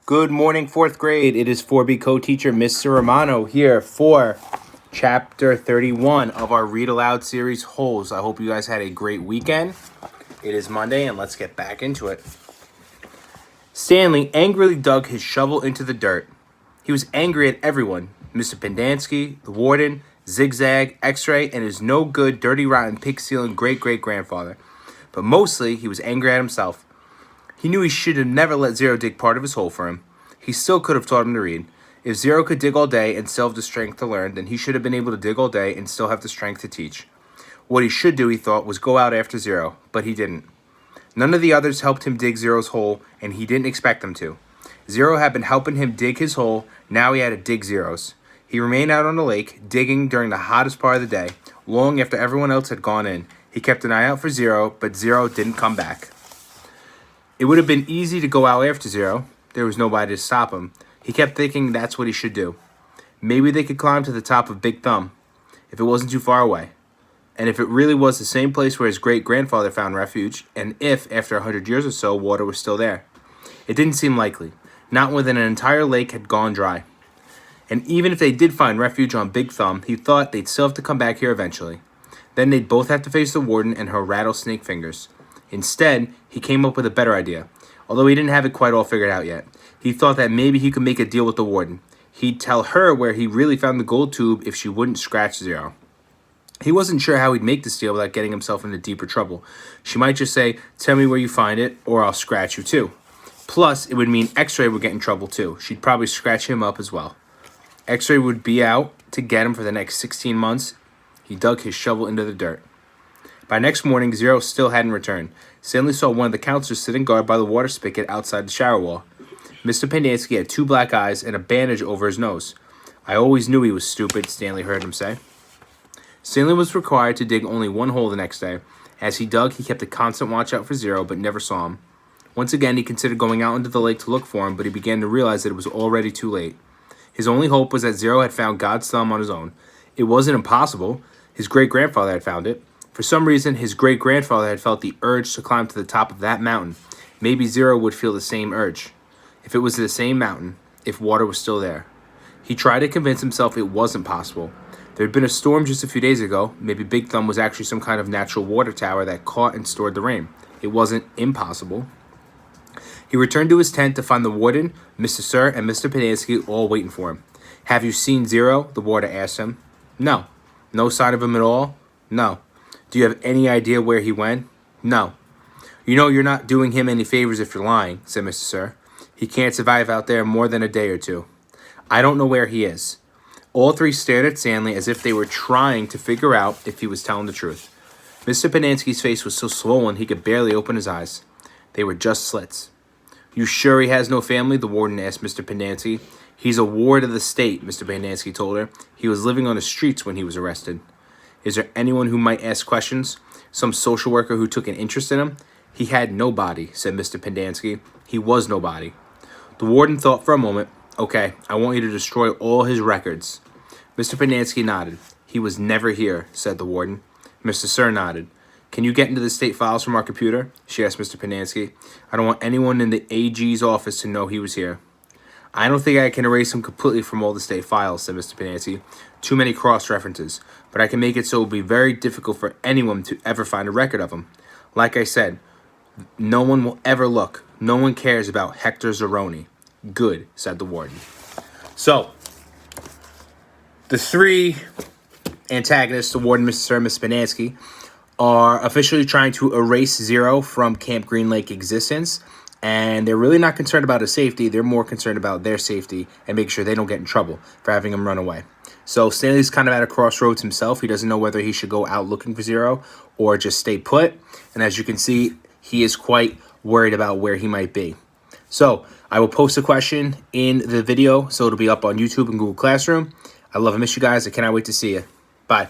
Good morning, fourth grade. It is 4B co-teacher Mr. Romano here for chapter 31 of our Read Aloud series, Holes. I hope you guys had a great weekend. It is Monday, and let's get back into it. Stanley angrily dug his shovel into the dirt. He was angry at everyone, Mr. Pendanski, the warden, Zigzag, X-Ray, and his no-good, dirty, rotten, pig-stealing great-great-grandfather. But mostly, he was angry at himself. He knew he should have never let Zero dig part of his hole for him. He still could have taught him to read. If Zero could dig all day and still have the strength to learn, then he should have been able to dig all day and still have the strength to teach. What he should do, he thought, was go out after Zero, but he didn't. None of the others helped him dig Zero's hole, and he didn't expect them to. Zero had been helping him dig his hole, now he had to dig Zero's. He remained out on the lake, digging during the hottest part of the day, long after everyone else had gone in. He kept an eye out for Zero, but Zero didn't come back. It would have been easy to go out after Zero. There was nobody to stop him. He kept thinking that's what he should do. Maybe they could climb to the top of Big Thumb, if it wasn't too far away. And if it really was the same place where his great-grandfather found refuge, and if, after 100 years or so, water was still there. It didn't seem likely. Not when an entire lake had gone dry. And even if they did find refuge on Big Thumb, he thought they'd still have to come back here eventually. Then they'd both have to face the warden and her rattlesnake fingers. Instead, he came up with a better idea, although he didn't have it quite all figured out yet. He thought that maybe he could make a deal with the warden. He'd tell her where he really found the gold tube if she wouldn't scratch Zero. He wasn't sure how he'd make this deal without getting himself into deeper trouble. She might just say, "Tell me where you find it, or I'll scratch you too." Plus, it would mean X-Ray would get in trouble too. She'd probably scratch him up as well. X-Ray would be out to get him for the next 16 months. He dug his shovel into the dirt. By next morning, Zero still hadn't returned. Stanley saw one of the counselors sitting guard by the water spigot outside the shower wall. Mr. Pendanski had 2 black eyes and a bandage over his nose. "I always knew he was stupid," Stanley heard him say. Stanley was required to dig only one hole the next day. As he dug, he kept a constant watch out for Zero, but never saw him. Once again, he considered going out into the lake to look for him, but he began to realize that it was already too late. His only hope was that Zero had found God's thumb on his own. It wasn't impossible. His great-grandfather had found it. For some reason, his great-grandfather had felt the urge to climb to the top of that mountain. Maybe Zero would feel the same urge. If it was the same mountain, if water was still there. He tried to convince himself it wasn't possible. There had been a storm just a few days ago. Maybe Big Thumb was actually some kind of natural water tower that caught and stored the rain. It wasn't impossible. He returned to his tent to find the warden, Mr. Sir, and Mr. Pendanski all waiting for him. "Have you seen Zero?" the warden asked him. "No." "No sign of him at all?" "No." "Do you have any idea where he went?" "No." "You know you're not doing him any favors if you're lying," said Mr. Sir. "He can't survive out there more than a day or two." "I don't know where he is." All three stared at Stanley as if they were trying to figure out if he was telling the truth. Mr. Pendanski's face was so swollen he could barely open his eyes. They were just slits. "You sure he has no family?" the warden asked Mr. Pendanski. "He's a ward of the state," Mr. Pendanski told her. "He was living on the streets when he was arrested." "Is there anyone who might ask questions? Some social worker who took an interest in him?" "He had nobody," said Mr. Pendanski. "He was nobody." The warden thought for a moment. "Okay, I want you to destroy all his records." Mr. Pendanski nodded. "He was never here," said the warden. Mr. Sir nodded. "Can you get into the state files from our computer?" she asked Mr. Pendanski. "I don't want anyone in the AG's office to know he was here." "I don't think I can erase him completely from all the state files," said Mr. Pendanski. "Too many cross-references. But I can make it so it will be very difficult for anyone to ever find a record of him. Like I said, no one will ever look. No one cares about Hector Zeroni." "Good," said the warden. So, the 3 antagonists, the warden, Mr. Sir, and Mr. Pendanski, are officially trying to erase Zero from Camp Green Lake existence. And they're really not concerned about his safety. They're more concerned about their safety and make sure they don't get in trouble for having him run away. So Stanley's kind of at a crossroads himself. He doesn't know whether he should go out looking for Zero or just stay put. And as you can see, he is quite worried about where he might be. So I will post a question in the video, so it'll be up on YouTube and Google Classroom. I love and miss you guys. I cannot wait to see you. Bye.